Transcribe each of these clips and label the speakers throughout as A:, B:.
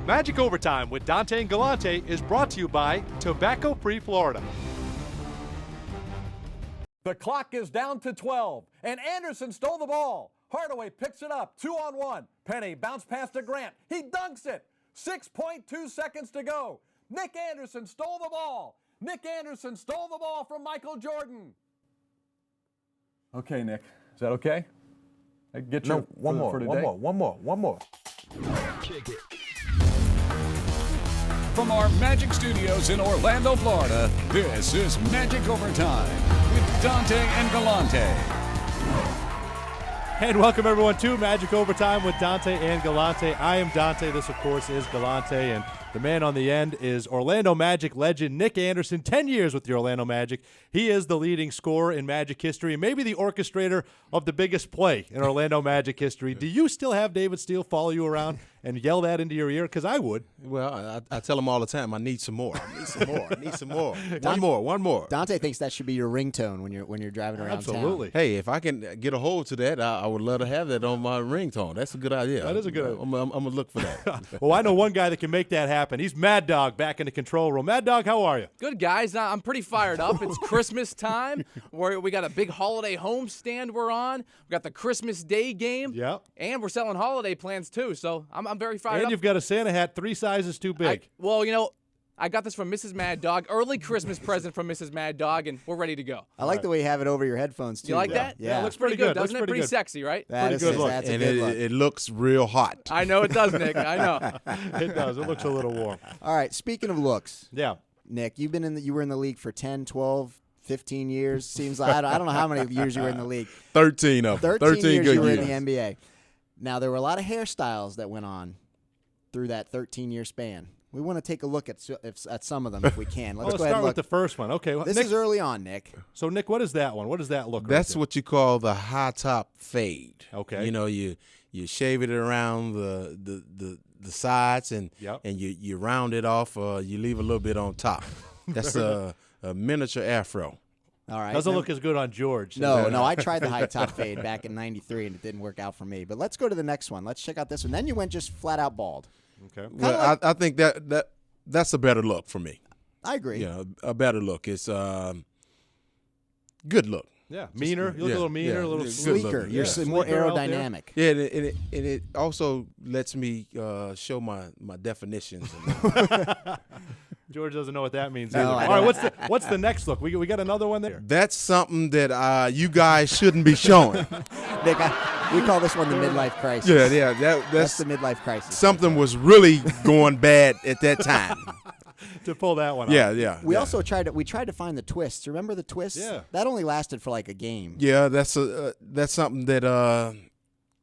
A: Magic Overtime with Dante and Galante is brought to you by Tobacco Free Florida.
B: The clock is down to 12, and Anderson stole the ball. Hardaway picks it up, 2-on-1. Penny bounce pass to Grant. He dunks it. 6.2 seconds to go. Nick Anderson stole the ball. Nick Anderson stole the ball from Michael Jordan. Okay, Nick. Is that okay? I can get you
C: one more.
D: Kick it. From our Magic Studios in Orlando, Florida, this is Magic Overtime with Dante and Galante.
A: And welcome everyone to Magic Overtime with Dante and Galante. I am Dante. This, of course, is Galante. And the man on the end is Orlando Magic legend Nick Anderson, 10 years with the Orlando Magic. He is the leading scorer in Magic history and maybe the orchestrator of the biggest play in Orlando Magic history. Do you still have David Steele follow you around and yell that into your ear? Because I would.
C: Well, I tell him all the time, I need some more. I need some more. One more.
E: Dante thinks that should be your ringtone when you're driving around
A: Absolutely.
E: town.
C: Hey, if I can get a hold to that, I would love to have that on my ringtone. That's a good idea.
A: That is a good idea.
C: I'm going to look for that.
A: Well, I know one guy that can make that happen. He's Mad Dog back in the control room. Mad Dog, how are you?
F: Good, guys. I'm pretty fired up. It's Christmas time. We got a big holiday homestand we're on. We got the Christmas Day game.
A: Yep.
F: And we're selling holiday plans, too. So I'm very fired up.
A: And you've got a Santa hat 3 sizes too big.
F: I got this from Mrs. Mad Dog. Early Christmas present from Mrs. Mad Dog, and we're ready to go.
E: I like the way you have it over your headphones, too.
F: You like that?
E: Yeah.
F: It looks pretty good, doesn't
A: Looks
F: it?
A: pretty good.
F: Sexy, right?
E: That's
A: good look.
E: That's a
C: And
E: good look.
C: it looks real hot.
F: I know it does, Nick. I know.
A: It does. It looks a little warm.
E: All right, speaking of looks,
A: Yeah.
E: Nick, you were in the league for 10, 12, 15 years. Seems like I don't know how many years you were in the league.
C: 13 of them.
E: 13 years
C: good
E: you were
C: years.
E: in the NBA. Now, there were a lot of hairstyles that went on through that 13-year span. We want to take a look at some of them if we can. Let's
A: Let's
E: go ahead
A: start
E: and
A: with
E: look.
A: the first one. Okay.
E: This
A: Nick,
E: is early on, Nick.
A: so, Nick, what is that one? What does that look like?
C: That's what you call the high top fade.
A: Okay.
C: You know, you shave it around the sides and
A: Yep.
C: and you round it off. You leave a little bit on top. That's a miniature afro.
E: All right.
A: Doesn't look as good on George.
E: No, I tried the high top fade back in '93 and it didn't work out for me. But let's go to the next one. Let's check out this one. Then you went just flat out bald.
A: Okay.
C: Well, I think that's a better look for me.
E: I agree.
C: Yeah, a better look. It's good look.
A: Yeah. Meaner. You look a little meaner, a little
C: good
E: Sleeker.
C: looking,
E: You're
C: yeah.
E: more
A: Sleeker out there.
E: aerodynamic.
C: Yeah, and it also lets me show my definitions.
A: George doesn't know what that means
E: No,
A: either.
E: I
A: All right,
E: don't.
A: what's the next look? We got another one there.
C: That's something that you guys shouldn't be showing.
E: Nick, we call this one the midlife crisis.
C: Yeah,
E: That's
C: that's
E: the midlife crisis.
C: something was really going bad at that time.
A: To pull that one
C: Yeah,
A: out.
C: yeah.
E: We
C: yeah.
E: also tried to find the twists. Remember the twists?
A: Yeah.
E: That only lasted for like a game.
C: Yeah, that's something that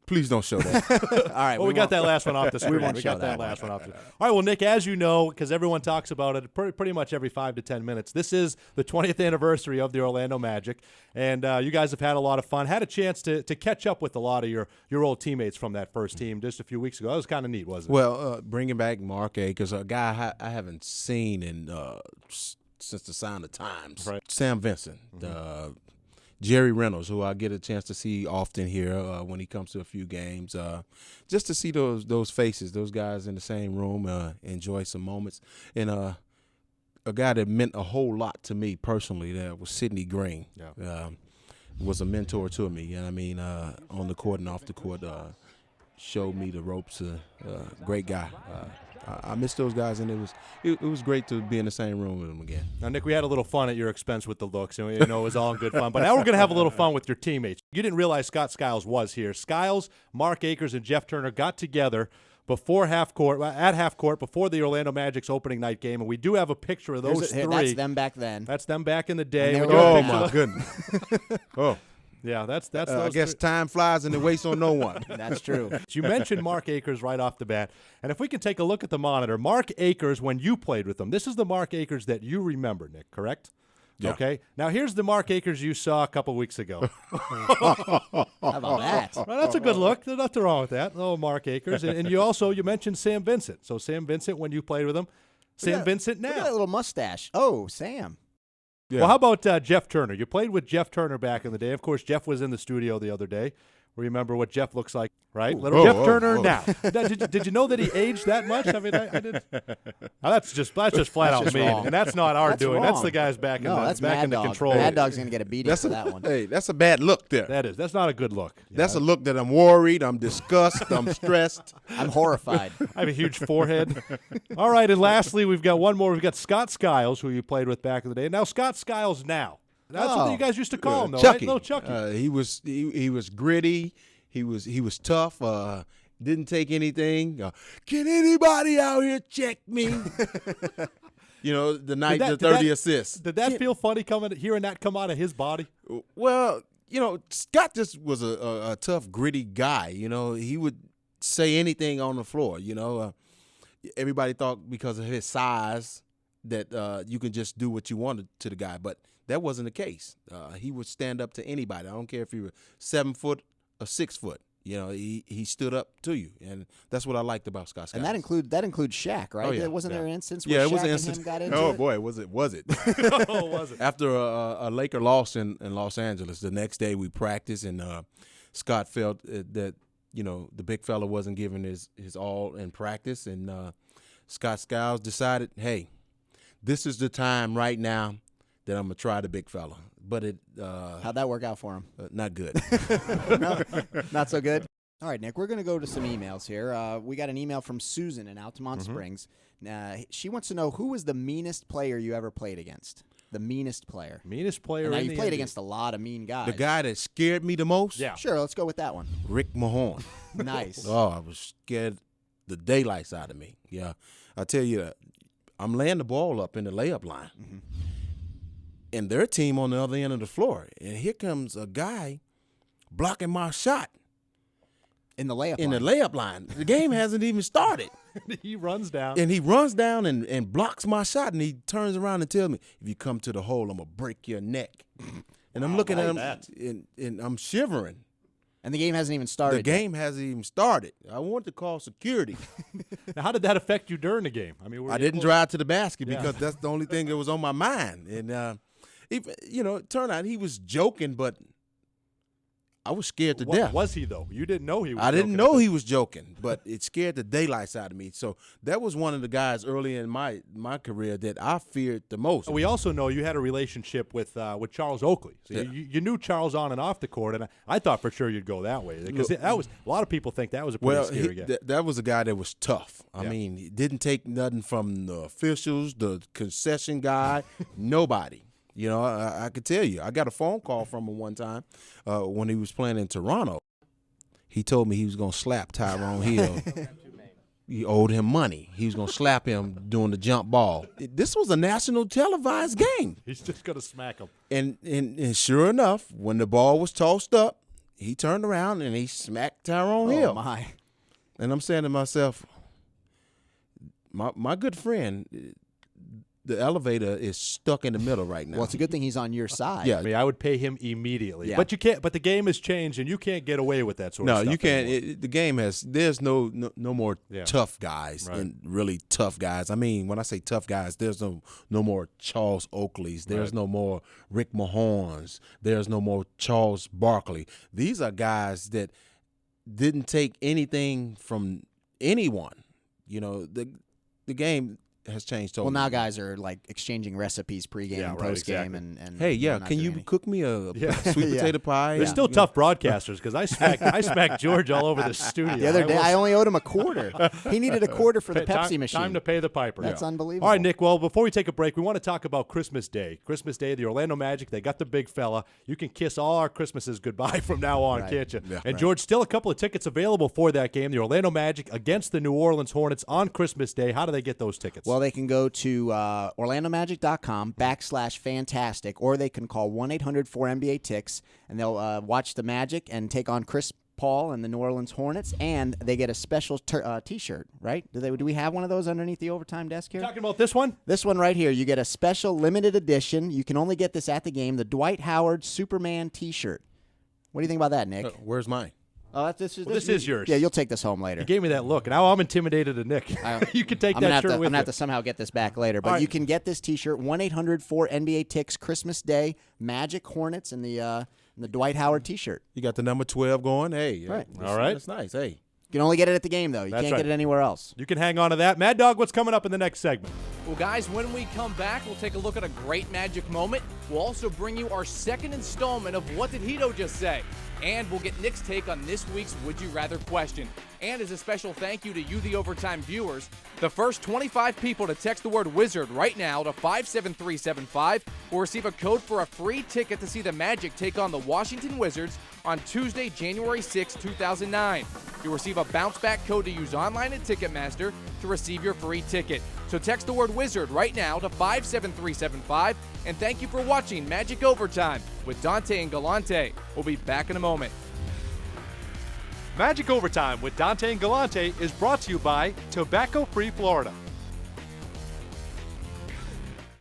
C: please don't show that.
E: All right.
A: Well, we got that last one off the screen.
E: won't
A: We
E: show
A: got that
E: that
A: last one off the All right, well, Nick, as you know, because everyone talks about it pretty much every 5 to 10 minutes, this is the 20th anniversary of the Orlando Magic, and you guys have had a lot of fun. Had a chance to catch up with a lot of your old teammates from that first team just a few weeks ago. That was kind of neat, wasn't it?
C: Well, bringing back Mark Akers, a guy I haven't seen since the Sign of Times.
A: Right.
C: Sam Vincent, Jerry Reynolds, who I get a chance to see often here when he comes to a few games, just to see those faces, those guys in the same room, enjoy some moments. And a guy that meant a whole lot to me personally, that was Sidney Green.
A: Yeah.
C: Was a mentor to me, and I mean, on the court and off the court, showed me the ropes. Great guy. I miss those guys, and it was great to be in the same room with them again.
A: Now, Nick, we had a little fun at your expense with the looks, and it was all in good fun. But now we're going to have a little fun with your teammates. You didn't realize Scott Skiles was here. Skiles, Mark Akers, and Jeff Turner got together before at half court before the Orlando Magic's opening night game, and we do have a picture of those three.
E: That's them back then.
A: That's them back in the day.
E: And they
A: We
E: were
A: got a
C: Oh
A: picture
C: my
A: of-
C: goodness! Oh,
A: Yeah, that's
C: I
A: those
C: guess
A: three.
C: time flies and it waits on no one.
E: That's true.
A: You mentioned Mark Akers right off the bat. And if we can take a look at the monitor, Mark Akers, when you played with him, this is the Mark Akers that you remember, Nick, correct?
C: Yeah.
A: Okay. Now, here's the Mark Akers you saw a couple weeks ago.
E: How about that?
A: Well, that's a good look. There's nothing wrong with that. Oh, Mark Akers. And you mentioned Sam Vincent. So Sam Vincent, when you played with him, Sam Vincent
E: Look at
A: now.
E: that little mustache. Oh, Sam.
C: Yeah.
A: Well, how about Jeff Turner? You played with Jeff Turner back in the day. Of course, Jeff was in the studio the other day. Remember what Jeff looks like right? Little
C: Whoa,
A: Jeff
C: whoa,
A: Turner
C: whoa.
A: now. Now, did you know that he aged that much? I mean, I didn't. Now, that's just flat out
E: just
A: mean,
E: wrong.
A: and that's not our
E: That's
A: doing. That's
E: wrong.
A: the guys back
E: No,
A: in
E: that's
A: the back
E: Mad
A: in the
E: Dog.
A: control.
E: Mad Dog's gonna get a beating for that one.
C: Hey, that's a bad look there.
A: That's not a good look.
C: That's a look that I'm worried, I'm disgusted, I'm stressed.
E: I'm horrified.
A: I have a huge forehead. All right, and lastly, we've got one more. We've got Scott Skiles, who you played with back in the day. Now Scott Skiles now. That's what
E: Oh.
A: you guys used to call him, though,
C: Chucky.
A: right? Little Chucky.
C: He was gritty. He was tough. Didn't take anything. Can anybody out here check me? The night the 30 assists.
A: Did that feel funny hearing that come out of his body?
C: Well, Scott just was a tough, gritty guy. He would say anything on the floor. Everybody thought because of his size that you could just do what you wanted to the guy, but that wasn't the case. He would stand up to anybody. I don't care if you were 7 foot or 6 foot. He stood up to you, and that's what I liked about Scott Skiles.
E: And that includes Shaq, right?
C: Oh, yeah.
E: Wasn't there an instance where
C: Yeah, it
E: Shaq
C: was an
E: and
C: instance.
E: him got into
C: Oh
E: it?
C: boy, was it?
A: Oh, was it?
C: After a Laker loss in Los Angeles, the next day we practiced, and Scott felt that the big fella wasn't giving his all in practice, and Scott Skiles decided, hey, this is the time right now that I'm gonna try the big fella. But
E: How'd that work out for him?
C: not good.
E: Not so good. All right, Nick, we're going to go to some emails here. We got an email from Susan in Altamont Springs. She wants to know who was the meanest player you ever played against. The meanest player.
A: Meanest player
E: And now
A: in
E: you
A: the
E: played
A: NBA.
E: against a lot of mean guys.
C: The guy that scared me the most,
A: Yeah.
E: Sure, let's go with that one.
C: Rick Mahorn.
E: Nice.
C: Oh, I was scared the daylights out of me. Yeah, I tell you, I'm laying the ball up in the layup line, and their team on the other end of the floor, and here comes a guy blocking my shot
E: In the layup
C: in
E: line.
C: the layup line. The game hasn't even started,
A: He runs down.
C: and he runs down and blocks my shot, and he turns around and tells me, "If you come to the hole, I'm gonna break your neck." And I'm looking at him, and I'm shivering.
E: And the game hasn't even started.
C: The game hasn't even started. I want to call security.
A: Now, how did that affect you during the game? I mean,
C: I didn't drive to the basket
A: Yeah.
C: because that's the only thing that was on my mind. And, it turned out he was joking, but I was scared to death.
A: Was he, though? You didn't know he was
C: I didn't
A: joking.
C: know he was joking, but it scared the daylights out of me. So that was one of the guys early in my career that I feared the most.
A: We also know you had a relationship with Charles Oakley. So
C: Yeah.
A: you knew Charles on and off the court, and I thought for sure you'd go that way because that was a lot of people think that was a pretty scary guy.
C: That was a guy that was tough. I
A: Yeah.
C: mean, he didn't take nothing from the officials, the concession guy, nobody. I could tell you. I got a phone call from him one time when he was playing in Toronto. He told me he was going to slap Tyrone Hill. He owed him money. He was going to slap him doing the jump ball. This was a national televised game.
A: He's just going to smack him.
C: And sure enough, when the ball was tossed up, he turned around and he smacked Tyrone Hill.
E: Oh, my.
C: And I'm saying to myself, my good friend, the elevator is stuck in the middle right now.
E: Well, it's a good thing he's on your side.
C: Yeah.
A: I mean, I would pay him immediately.
E: Yeah.
A: But you can't. But the game has changed, and you can't get away with that sort of
C: No,
A: stuff.
C: you can't.
A: anymore.
C: The game has. There's no more
A: Yeah.
C: tough guys
A: Right.
C: and really tough guys. I mean, when I say tough guys, there's no more Charles Oakleys. There's
A: Right.
C: no more Rick Mahorns. There's no more Charles Barkley. These are guys that didn't take anything from anyone. The game has changed totally.
E: Well, now guys are like exchanging recipes pregame
A: Yeah,
E: and
A: right,
E: postgame,
A: exactly.
E: and
C: Hey,
E: you're
C: yeah,
E: not
C: can
E: doing
C: you
E: any.
C: cook me a
A: Yeah.
C: sweet
E: Yeah.
C: potato pie?
A: They're still tough broadcasters because I smacked George all over the studio.
E: The other day,
A: will
E: I only owed him a quarter. He needed a quarter for the
A: Time-
E: Pepsi machine.
A: Time to pay the piper.
E: That's unbelievable.
A: All right, Nick. Well, before we take a break, we want to talk about Christmas Day. Christmas Day, the Orlando Magic, they got the big fella. You can kiss all our Christmases goodbye from now on,
E: Right.
A: can't you?
C: Yeah.
A: And, George, still a couple of tickets available for that game, the Orlando Magic against the New Orleans Hornets on Christmas Day. How do they get those tickets?
E: Well, they can go to OrlandoMagic.com/fantastic, or they can call 1-800-4NBA-TICKS, and they'll watch the Magic and take on Chris Paul and the New Orleans Hornets, and they get a special T-shirt, right? Do we have one of those underneath the overtime desk here?
A: Talking about this one?
E: This one right here, you get a special limited edition. You can only get this at the game, the Dwight Howard Superman T-shirt. What do you think about that, Nick?
C: Where's mine?
E: Oh, this
A: is yours.
E: Yeah, you'll take this home later.
A: You gave me that look. Now I'm intimidated of Nick. You can take
E: I'm gonna
A: that
E: have
A: shirt
E: to,
A: with
E: I'm gonna
A: you.
E: have to somehow get this back later, but
A: All right.
E: you can get this T-shirt 1-800-4NBA-TICKS Christmas Day Magic Hornets and the and the Dwight Howard T-shirt.
C: You got the number 12 going. Hey,
E: Right.
A: All right.
C: That's nice. Hey.
E: You can only get it at the game, though. You
A: That's
E: can't
A: right.
E: get it anywhere else.
A: You can hang on to that. Mad Dog, what's coming up in the next segment?
F: Well, guys, when we come back, we'll take a look at a great Magic moment. We'll also bring you our second installment of What Did Hito Just Say? And we'll get Nick's take on this week's Would You Rather question. And as a special thank you to you, the Overtime viewers, the first 25 people to text the word Wizard right now to 57375 will receive a code for a free ticket to see the Magic take on the Washington Wizards on Tuesday, January 6, 2009. You'll receive a bounce back code to use online at Ticketmaster to receive your free ticket. So text the word Wizard right now to 57375. And thank you for watching Magic Overtime with Dante and Galante. We'll be back in a moment.
A: Magic Overtime with Dante and Galante is brought to you by Tobacco Free Florida.